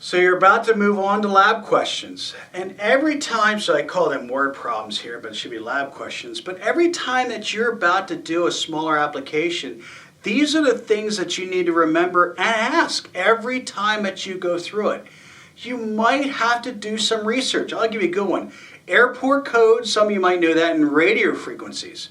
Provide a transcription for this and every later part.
So you're about to move on to lab questions. And every time, so I call them word problems here, but it should be lab questions. But every time that you're about to do a smaller application, these are the things that you need to remember and ask every time that you go through it. You might have to do some research. I'll give you a good one. Airport codes, some of you might know that, and radio frequencies.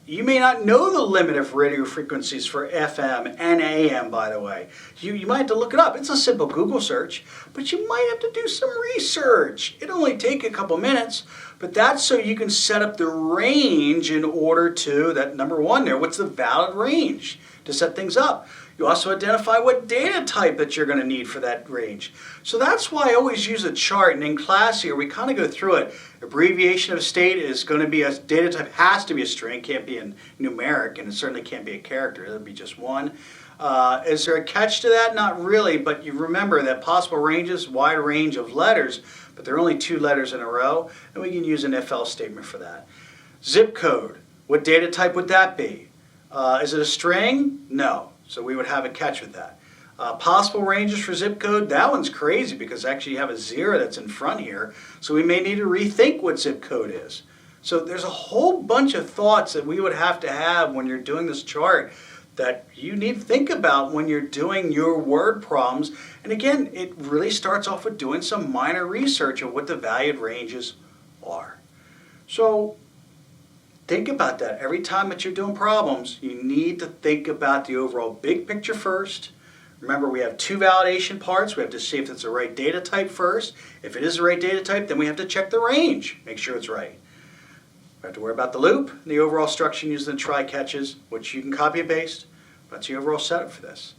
You may not know the limit of radio frequencies for FM and AM, by the way. You might have to look it up. It's a simple Google search, but you might have to do some research. It'll only take a couple minutes, but that's so you can set up the range in order to, that number one there, what's the valid range to set things up. You also identify what data type that you're going to need for that range. So that's why I always use a chart, and in class here we kind of go through it. Abbreviation of state is going to be a data type, has to be a string, can't be a numeric, and it certainly can't be a character, it'll be just one. Is there a catch to that? Not really, but you remember that possible ranges, wide range of letters, but there are only 2 letters in a row, and we can use an if-else statement for that. Zip code, what data type would that be? Is it a string? No. So we would have a catch with that. Possible ranges for zip code, that one's crazy because actually you have a 0 that's in front here. So we may need to rethink what zip code is. So there's a whole bunch of thoughts that we would have to have when you're doing this chart that you need to think about when you're doing your word problems. And again, it really starts off with doing some minor research of what the valued ranges are. So think about that. Every time that you're doing problems, you need to think about the overall big picture first. Remember, we have 2 validation parts. We have to see if it's the right data type first. If it is the right data type, then we have to check the range, make sure it's right. We have to worry about the loop, and the overall structure using the try-catches, which you can copy and paste. That's the overall setup for this.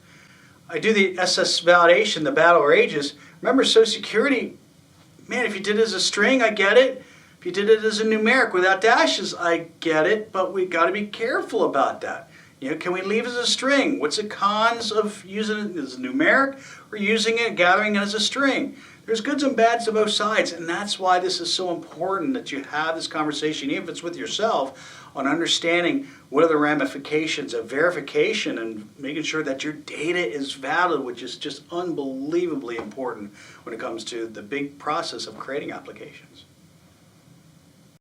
I do the SS validation, the battle rages. Remember, Social Security, man, if you did it as a string, I get it. If you did it as a numeric without dashes, I get it, but we got to be careful about that. Can we leave it as a string? What's the cons of using it as a numeric or using it, gathering it as a string? There's goods and bads to both sides, and that's why this is so important that you have this conversation, even if it's with yourself, on understanding what are the ramifications of verification and making sure that your data is valid, which is just unbelievably important when it comes to the big process of creating applications.